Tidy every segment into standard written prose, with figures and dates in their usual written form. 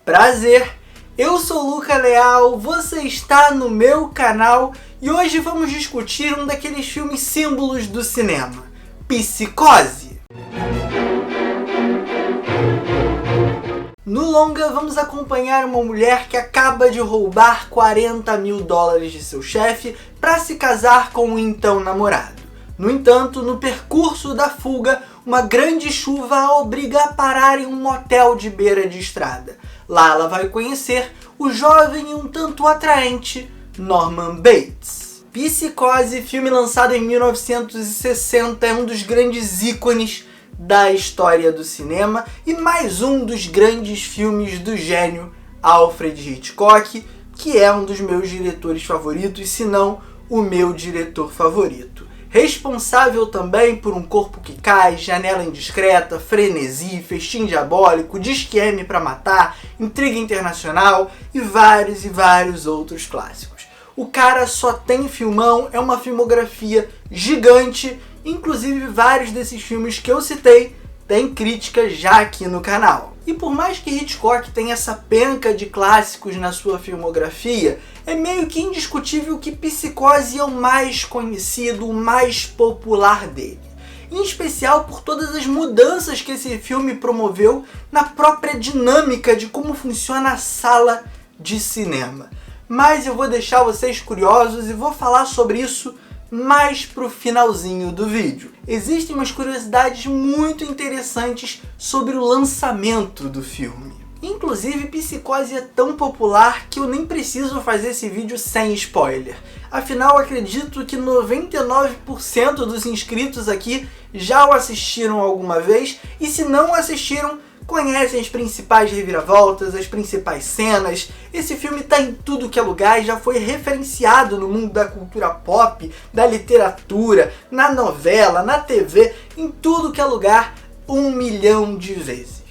Prazer, eu sou Luca Leal, você está no meu canal e hoje vamos discutir um daqueles filmes símbolos do cinema, Psicose. No longa, vamos acompanhar uma mulher que acaba de roubar $40 mil de seu chefe para se casar com o então namorado. No entanto, no percurso da fuga, uma grande chuva a obriga a parar em um motel de beira de estrada. Lá ela vai conhecer o jovem e um tanto atraente Norman Bates. Psicose, filme lançado em 1960, é um dos grandes ícones da história do cinema e mais um dos grandes filmes do gênio Alfred Hitchcock, que é um dos meus diretores favoritos, se não o meu diretor favorito. Responsável também por Um Corpo que Cai, Janela Indiscreta, Frenesi, Festim Diabólico, Disque M pra Matar, Intriga Internacional e vários outros clássicos. O cara só tem filmão, é uma filmografia gigante, inclusive vários desses filmes que eu citei tem críticas já aqui no canal. E por mais que Hitchcock tenha essa penca de clássicos na sua filmografia, é meio que indiscutível que Psicose é o mais conhecido, o mais popular dele. Em especial por todas as mudanças que esse filme promoveu na própria dinâmica de como funciona a sala de cinema. Mas eu vou deixar vocês curiosos e vou falar sobre isso mais pro finalzinho do vídeo. Existem umas curiosidades muito interessantes sobre o lançamento do filme. Inclusive, Psicose é tão popular que eu nem preciso fazer esse vídeo sem spoiler. Afinal, acredito que 99% dos inscritos aqui já o assistiram alguma vez, e se não assistiram, conhecem as principais reviravoltas, as principais cenas. Esse filme está em tudo que é lugar e já foi referenciado no mundo da cultura pop, da literatura, na novela, na TV, em tudo que é lugar, 1 milhão de vezes.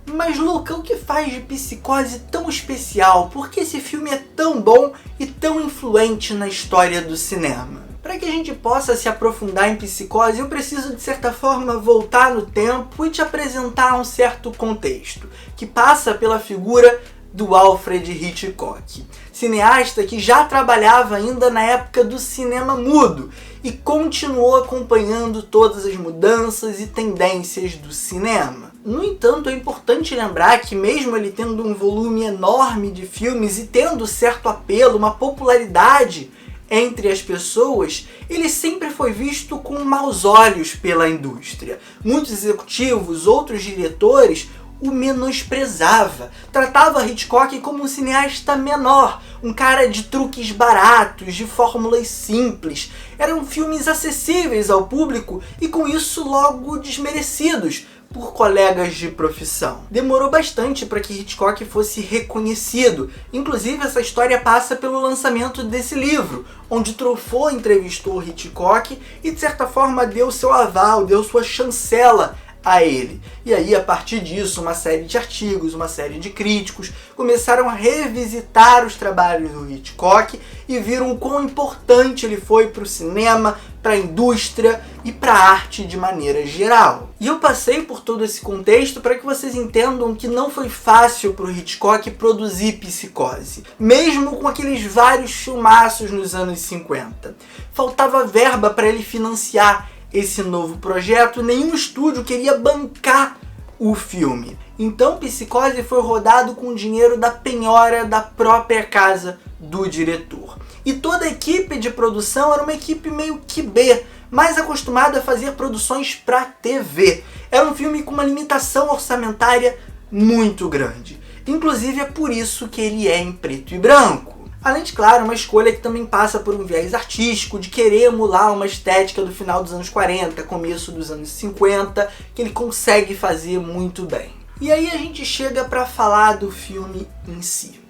Mas Luca, o que faz de Psicose tão especial? Por que esse filme é tão bom e tão influente na história do cinema? Para que a gente possa se aprofundar em Psicose, eu preciso de certa forma voltar no tempo e te apresentar um certo contexto, que passa pela figura do Alfred Hitchcock, cineasta que já trabalhava ainda na época do cinema mudo e continuou acompanhando todas as mudanças e tendências do cinema. No entanto, é importante lembrar que mesmo ele tendo um volume enorme de filmes e tendo certo apelo, uma popularidade entre as pessoas, ele sempre foi visto com maus olhos pela indústria. Muitos executivos, outros diretores, o menosprezava. Tratava Hitchcock como um cineasta menor, um cara de truques baratos, de fórmulas simples. Eram filmes acessíveis ao público e com isso logo desmerecidos por colegas de profissão. Demorou bastante para que Hitchcock fosse reconhecido. Inclusive, essa história passa pelo lançamento desse livro, onde Truffaut entrevistou Hitchcock e, de certa forma, deu seu aval, deu sua chancela a ele. E aí, a partir disso, uma série de artigos, uma série de críticos começaram a revisitar os trabalhos do Hitchcock e viram o quão importante ele foi para o cinema, para a indústria e para a arte de maneira geral. E eu passei por todo esse contexto para que vocês entendam que não foi fácil para o Hitchcock produzir Psicose, mesmo com aqueles vários filmaços nos anos 50. Faltava verba para ele financiar esse novo projeto, nenhum estúdio queria bancar o filme. Então Psicose foi rodado com o dinheiro da penhora da própria casa do diretor. E toda a equipe de produção era uma equipe meio que B, mais acostumada a fazer produções para TV. Era um filme com uma limitação orçamentária muito grande. Inclusive é por isso que ele é em preto e branco. Além de, claro, uma escolha que também passa por um viés artístico, de querer emular uma estética do final dos anos 40, começo dos anos 50, que ele consegue fazer muito bem. E aí a gente chega para falar do filme em si.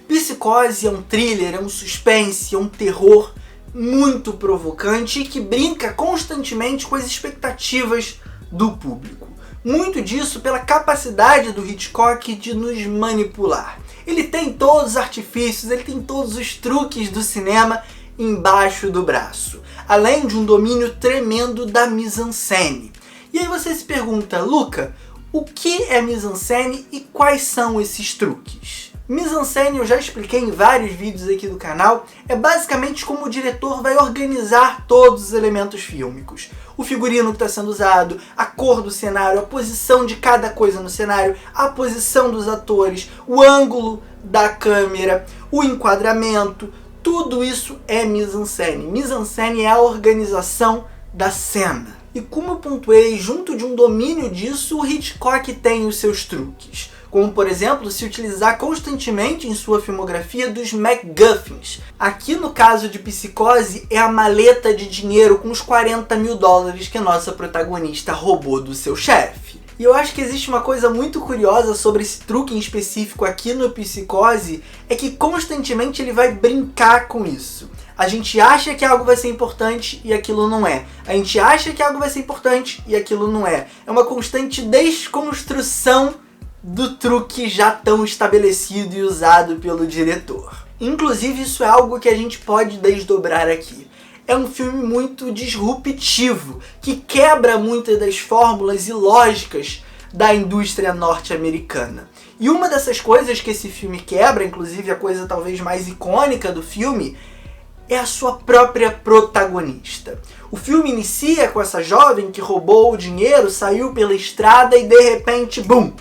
Psicose é um thriller, é um suspense, é um terror muito provocante e que brinca constantemente com as expectativas do público. Muito disso pela capacidade do Hitchcock de nos manipular. Ele tem todos os artifícios, ele tem todos os truques do cinema embaixo do braço, além de um domínio tremendo da mise-en-scène. E aí você se pergunta, Luca, O que é mise-en-scène e quais são esses truques? Mise-en-scène, eu já expliquei em vários vídeos aqui do canal, é basicamente como o diretor vai organizar todos os elementos fílmicos. O figurino que está sendo usado, a cor do cenário, a posição de cada coisa no cenário, a posição dos atores, o ângulo da câmera, o enquadramento, tudo isso é mise-en-scène. Mise-en-scène é a organização da cena. E como eu pontuei, junto de um domínio disso, o Hitchcock tem os seus truques. Como, por exemplo, se utilizar constantemente em sua filmografia dos MacGuffins. Aqui no caso de Psicose é a maleta de dinheiro com os 40 mil dólares que a nossa protagonista roubou do seu chefe. E eu acho que existe uma coisa muito curiosa sobre esse truque em específico aqui no Psicose, é que constantemente ele vai brincar com isso. A gente acha que algo vai ser importante e aquilo não é. A gente acha que algo vai ser importante e aquilo não é. É uma constante desconstrução do truque já tão estabelecido e usado pelo diretor. Inclusive, isso é algo que a gente pode desdobrar aqui. É um filme muito disruptivo, que quebra muitas das fórmulas e lógicas da indústria norte-americana. E uma dessas coisas que esse filme quebra, inclusive a coisa talvez mais icônica do filme, é a sua própria protagonista. O filme inicia com essa jovem que roubou o dinheiro, saiu pela estrada e de repente, bum!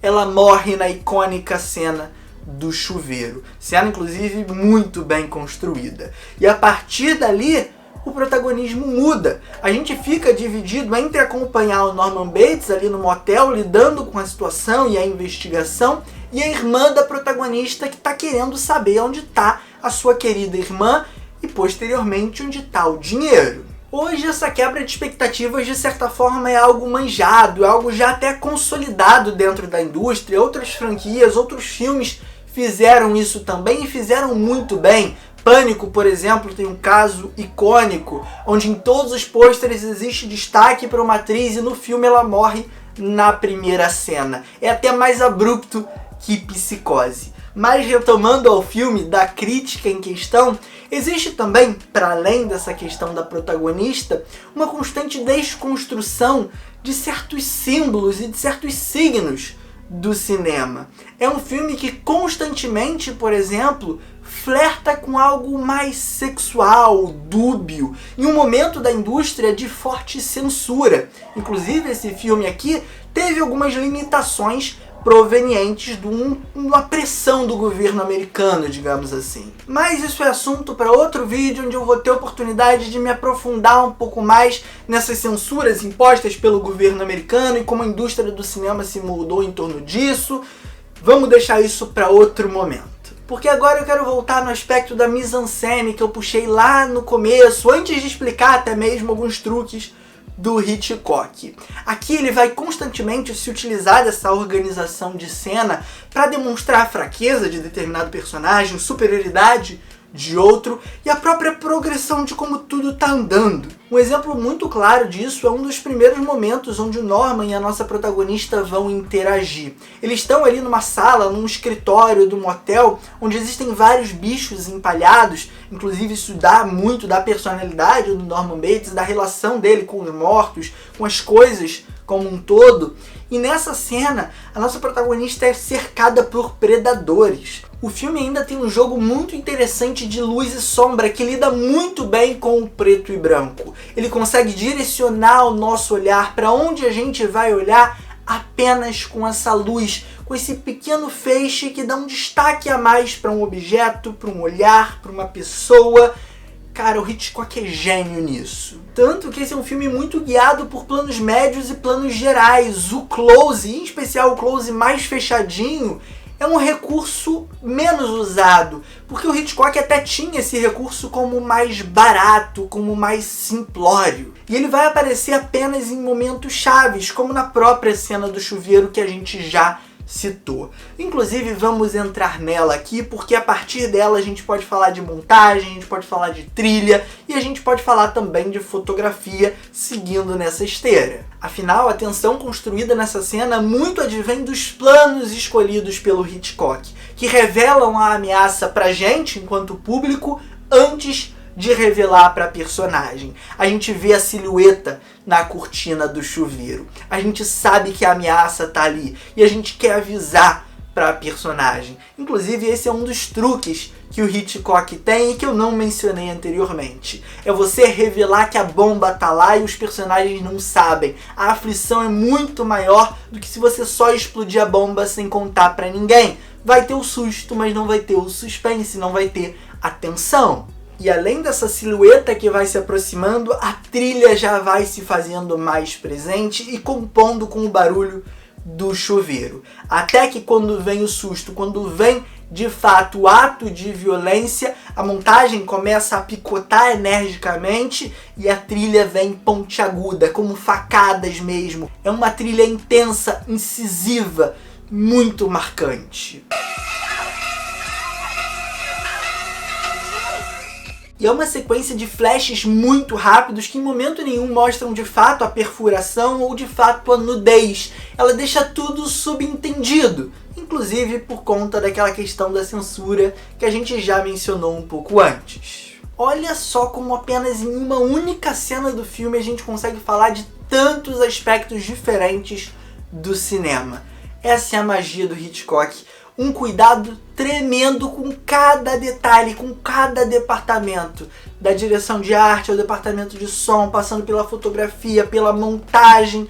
Ela morre na icônica cena do chuveiro. Cena, inclusive, muito bem construída. E a partir dali, o protagonismo muda. A gente fica dividido entre acompanhar o Norman Bates ali no motel, lidando com a situação e a investigação, e a irmã da protagonista que está querendo saber onde está a sua querida irmã e, posteriormente, onde está o dinheiro. Hoje essa quebra de expectativas de certa forma é algo manjado, é algo já até consolidado dentro da indústria. Outras franquias, outros filmes fizeram isso também e fizeram muito bem. Pânico, por exemplo, tem um caso icônico, onde em todos os pôsteres existe destaque para uma atriz e no filme ela morre na primeira cena. É até mais abrupto que Psicose. Mas retomando ao filme, da crítica em questão, existe também, para além dessa questão da protagonista, uma constante desconstrução de certos símbolos e de certos signos do cinema. É um filme que constantemente, por exemplo, flerta com algo mais sexual, dúbio, em um momento da indústria de forte censura. Inclusive, esse filme aqui teve algumas limitações provenientes de uma pressão do governo americano, digamos assim. Mas isso é assunto para outro vídeo, onde eu vou ter a oportunidade de me aprofundar um pouco mais nessas censuras impostas pelo governo americano e como a indústria do cinema se moldou em torno disso. Vamos deixar isso para outro momento. Porque agora eu quero voltar no aspecto da mise-en-scène que eu puxei lá no começo, antes de explicar até mesmo alguns truques do Hitchcock. Aqui ele vai constantemente se utilizar dessa organização de cena para demonstrar a fraqueza de determinado personagem, superioridade de outro e a própria progressão de como tudo está andando. Um exemplo muito claro disso é um dos primeiros momentos onde o Norman e a nossa protagonista vão interagir. Eles estão ali numa sala, num escritório do motel, onde existem vários bichos empalhados, inclusive isso dá muito da personalidade do Norman Bates, da relação dele com os mortos, com as coisas como um todo. E nessa cena, a nossa protagonista é cercada por predadores. O filme ainda tem um jogo muito interessante de luz e sombra que lida muito bem com o preto e branco. Ele consegue direcionar o nosso olhar para onde a gente vai olhar apenas com essa luz, com esse pequeno feixe que dá um destaque a mais para um objeto, para um olhar, para uma pessoa. Cara, o Hitchcock é gênio nisso. Tanto que esse é um filme muito guiado por planos médios e planos gerais. O close, em especial o close mais fechadinho, é um recurso menos usado, porque o Hitchcock até tinha esse recurso como mais barato, como mais simplório. E ele vai aparecer apenas em momentos chaves, como na própria cena do chuveiro que a gente já citou. Inclusive, vamos entrar nela aqui, porque a partir dela a gente pode falar de montagem, a gente pode falar de trilha e a gente pode falar também de fotografia seguindo nessa esteira. Afinal, a tensão construída nessa cena muito advém dos planos escolhidos pelo Hitchcock, que revelam a ameaça pra gente, enquanto público, antes de revelar para a personagem. A gente vê a silhueta na cortina do chuveiro. A gente sabe que a ameaça tá ali e a gente quer avisar para a personagem. Inclusive, esse é um dos truques que o Hitchcock tem e que eu não mencionei anteriormente. É você revelar que a bomba tá lá e os personagens não sabem. A aflição é muito maior do que se você só explodir a bomba sem contar para ninguém. Vai ter o susto, mas não vai ter o suspense, não vai ter a tensão. E além dessa silhueta que vai se aproximando, a trilha já vai se fazendo mais presente e compondo com o barulho do chuveiro. Até que quando vem o susto, quando vem de fato o ato de violência, a montagem começa a picotar energicamente e a trilha vem pontiaguda, como facadas mesmo. É uma trilha intensa, incisiva, muito marcante. E é uma sequência de flashes muito rápidos que em momento nenhum mostram de fato a perfuração ou de fato a nudez. Ela deixa tudo subentendido, inclusive por conta daquela questão da censura que a gente já mencionou um pouco antes. Olha só como apenas em uma única cena do filme a gente consegue falar de tantos aspectos diferentes do cinema. Essa é a magia do Hitchcock. Um cuidado tremendo com cada detalhe, com cada departamento. Da direção de arte ao departamento de som, passando pela fotografia, pela montagem.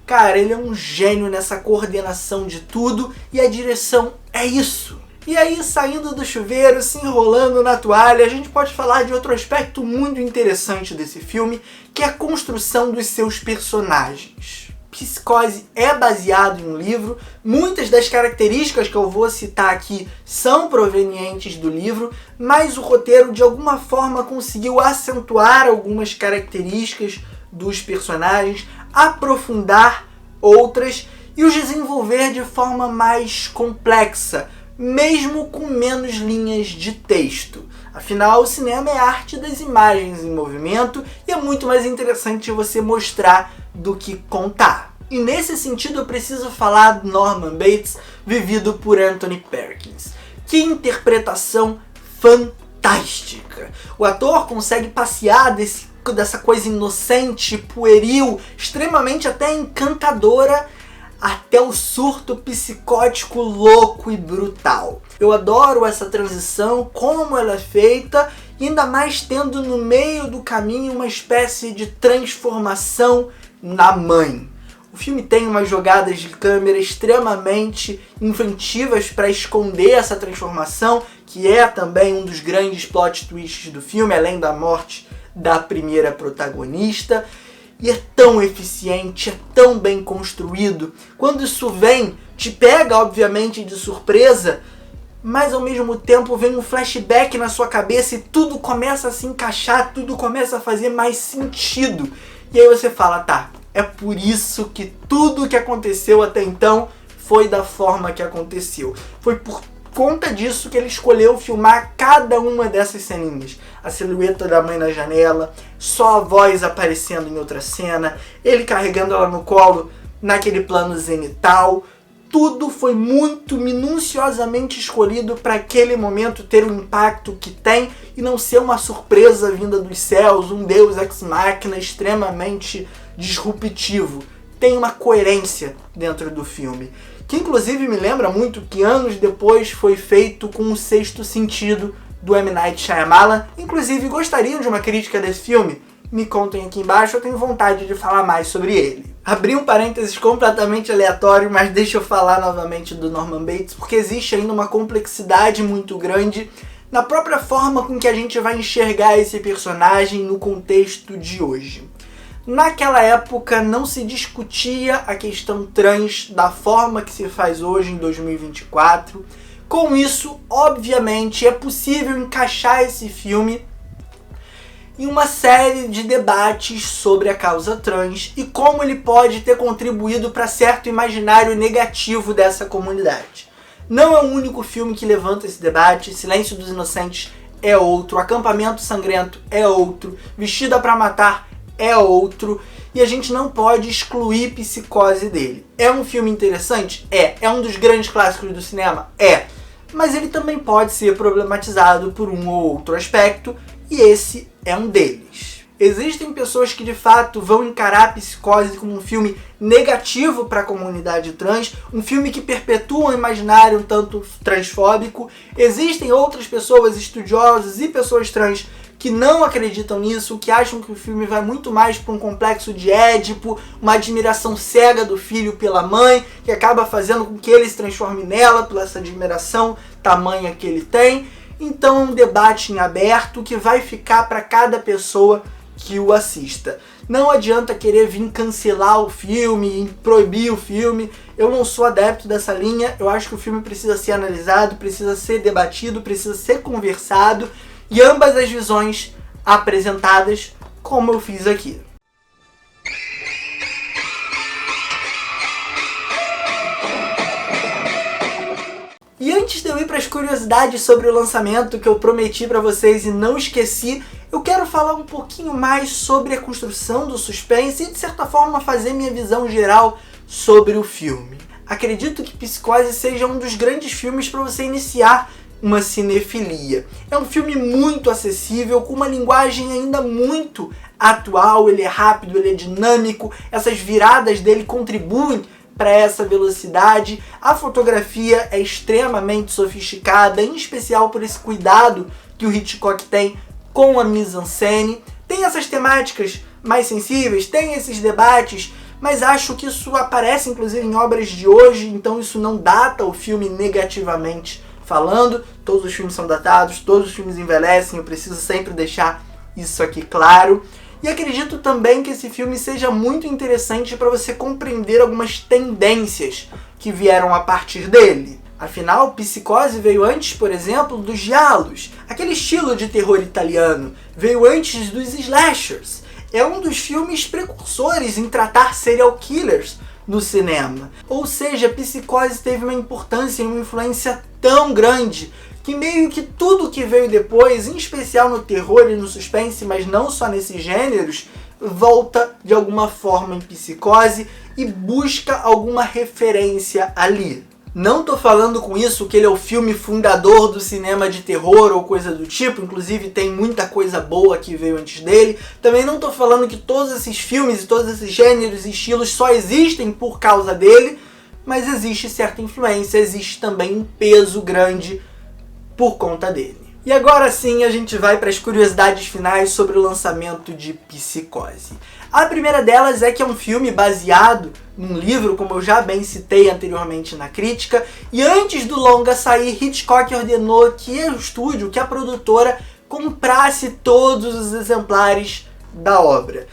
Cara, ele é um gênio nessa coordenação de tudo e a direção é isso. E aí, saindo do chuveiro, se enrolando na toalha, a gente pode falar de outro aspecto muito interessante desse filme, que é a construção dos seus personagens. Psicose é baseado em um livro, muitas das características que eu vou citar aqui são provenientes do livro, mas o roteiro de alguma forma conseguiu acentuar algumas características dos personagens, aprofundar outras e os desenvolver de forma mais complexa, mesmo com menos linhas de texto. Afinal, o cinema é a arte das imagens em movimento e é muito mais interessante você mostrar do que contar. E nesse sentido eu preciso falar do Norman Bates, vivido por Anthony Perkins. Que interpretação fantástica! O ator consegue passear dessa coisa inocente, pueril, extremamente até encantadora, até o surto psicótico louco e brutal. Eu adoro essa transição, como ela é feita, e ainda mais tendo no meio do caminho uma espécie de transformação na mãe. O filme tem umas jogadas de câmera extremamente inventivas para esconder essa transformação, que é também um dos grandes plot twists do filme, além da morte da primeira protagonista. E é tão eficiente, é tão bem construído. Quando isso vem, te pega obviamente de surpresa, mas ao mesmo tempo vem um flashback na sua cabeça e tudo começa a se encaixar, tudo começa a fazer mais sentido. E aí você fala, tá, é por isso que tudo que aconteceu até então foi da forma que aconteceu. Foi por conta disso que ele escolheu filmar cada uma dessas ceninhas. A silhueta da mãe na janela, só a voz aparecendo em outra cena, ele carregando ela no colo naquele plano zenital. Tudo foi muito minuciosamente escolhido para aquele momento ter o impacto que tem e não ser uma surpresa vinda dos céus, um deus ex machina extremamente disruptivo. Tem uma coerência dentro do filme, que inclusive me lembra muito que anos depois foi feito com o Sexto Sentido do M. Night Shyamalan. Inclusive, gostariam de uma crítica desse filme? Me contem aqui embaixo, eu tenho vontade de falar mais sobre ele. Abri um parênteses completamente aleatório, mas deixa eu falar novamente do Norman Bates, porque existe ainda uma complexidade muito grande na própria forma com que a gente vai enxergar esse personagem no contexto de hoje. Naquela época não se discutia a questão trans da forma que se faz hoje em 2024. Com isso, obviamente, é possível encaixar esse filme em uma série de debates sobre a causa trans e como ele pode ter contribuído para certo imaginário negativo dessa comunidade. Não é o único filme que levanta esse debate. Silêncio dos Inocentes é outro, Acampamento Sangrento é outro, Vestida para Matar é outro, e a gente não pode excluir Psicose dele. É um filme interessante? É um dos grandes clássicos do cinema? É. Mas ele também pode ser problematizado por um ou outro aspecto, e esse é um deles. Existem pessoas que de fato vão encarar Psicose como um filme negativo para a comunidade trans, um filme que perpetua um imaginário um tanto transfóbico. Existem outras pessoas estudiosas e pessoas trans que não acreditam nisso, que acham que o filme vai muito mais para um complexo de Édipo, uma admiração cega do filho pela mãe, que acaba fazendo com que ele se transforme nela, por essa admiração tamanha que ele tem. Então é um debate em aberto que vai ficar para cada pessoa que o assista. Não adianta querer vir cancelar o filme, proibir o filme. Eu não sou adepto dessa linha. Eu acho que o filme precisa ser analisado, precisa ser debatido, precisa ser conversado, e ambas as visões apresentadas, como eu fiz aqui. E antes de eu ir para as curiosidades sobre o lançamento que eu prometi para vocês e não esqueci, eu quero falar um pouquinho mais sobre a construção do suspense e, de certa forma, fazer minha visão geral sobre o filme. Acredito que Psicose seja um dos grandes filmes para você iniciar uma cinefilia. É um filme muito acessível, com uma linguagem ainda muito atual, ele é rápido, ele é dinâmico, essas viradas dele contribuem para essa velocidade. A fotografia é extremamente sofisticada, em especial por esse cuidado que o Hitchcock tem com a mise-en-scène. Tem essas temáticas mais sensíveis, tem esses debates, mas acho que isso aparece inclusive em obras de hoje, então isso não data o filme negativamente falando. Todos os filmes são datados, todos os filmes envelhecem, eu preciso sempre deixar isso aqui claro. E acredito também que esse filme seja muito interessante para você compreender algumas tendências que vieram a partir dele. Afinal, Psicose veio antes, por exemplo, dos giallos, aquele estilo de terror italiano, veio antes dos slashers. É um dos filmes precursores em tratar serial killers no cinema. Ou seja, Psicose teve uma importância e uma influência tão grande que meio que tudo que veio depois, em especial no terror e no suspense, mas não só nesses gêneros, volta de alguma forma em Psicose e busca alguma referência ali. Não tô falando com isso que ele é o filme fundador do cinema de terror ou coisa do tipo, inclusive tem muita coisa boa que veio antes dele. Também não tô falando que todos esses filmes e todos esses gêneros e estilos só existem por causa dele, mas existe certa influência, existe também um peso grande por conta dele. E agora sim a gente vai para as curiosidades finais sobre o lançamento de Psicose. A primeira delas é que é um filme baseado num livro, como eu já bem citei anteriormente na crítica, e antes do longa sair, Hitchcock ordenou que o estúdio, que a produtora, comprasse todos os exemplares da obra,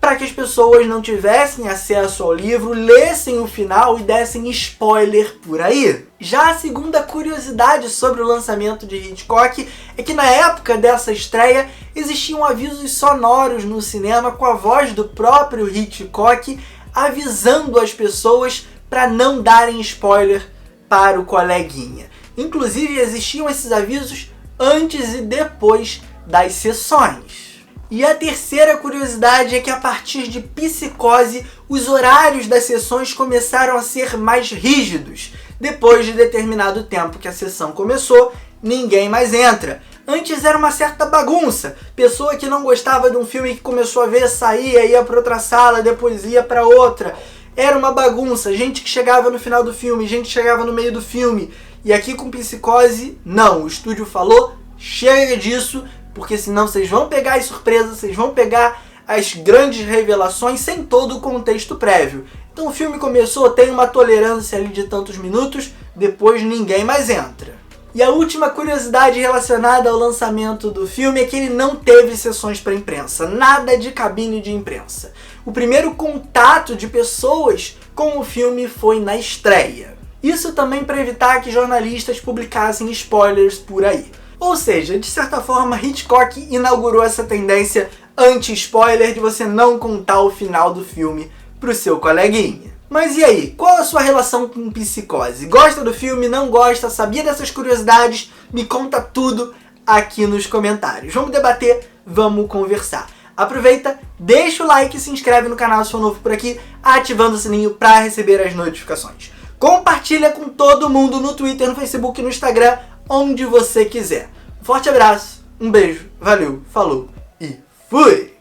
para que as pessoas não tivessem acesso ao livro, lessem o final e dessem spoiler por aí. Já a segunda curiosidade sobre o lançamento de Hitchcock é que na época dessa estreia existiam avisos sonoros no cinema com a voz do próprio Hitchcock avisando as pessoas para não darem spoiler para o coleguinha. Inclusive existiam esses avisos antes e depois das sessões. E a terceira curiosidade é que a partir de Psicose, os horários das sessões começaram a ser mais rígidos. Depois de determinado tempo que a sessão começou, ninguém mais entra. Antes era uma certa bagunça. Pessoa que não gostava de um filme que começou a ver, saía, ia para outra sala, depois ia para outra. Era uma bagunça. Gente que chegava no final do filme, gente que chegava no meio do filme. E aqui com Psicose, não. O estúdio falou, chega disso, porque senão vocês vão pegar as surpresas, vocês vão pegar as grandes revelações sem todo o contexto prévio. Então o filme começou, tem uma tolerância ali de tantos minutos, depois ninguém mais entra. E a última curiosidade relacionada ao lançamento do filme é que ele não teve sessões para imprensa, nada de cabine de imprensa. O primeiro contato de pessoas com o filme foi na estreia. Isso também para evitar que jornalistas publicassem spoilers por aí. Ou seja, de certa forma, Hitchcock inaugurou essa tendência anti-spoiler de você não contar o final do filme pro seu coleguinha. Mas e aí, qual a sua relação com Psicose? Gosta do filme, não gosta, sabia dessas curiosidades? Me conta tudo aqui nos comentários. Vamos debater, vamos conversar. Aproveita, deixa o like e se inscreve no canal se for novo por aqui, ativando o sininho para receber as notificações. Compartilha com todo mundo no Twitter, no Facebook e no Instagram, onde você quiser. Um forte abraço, Um beijo, valeu, falou e fui!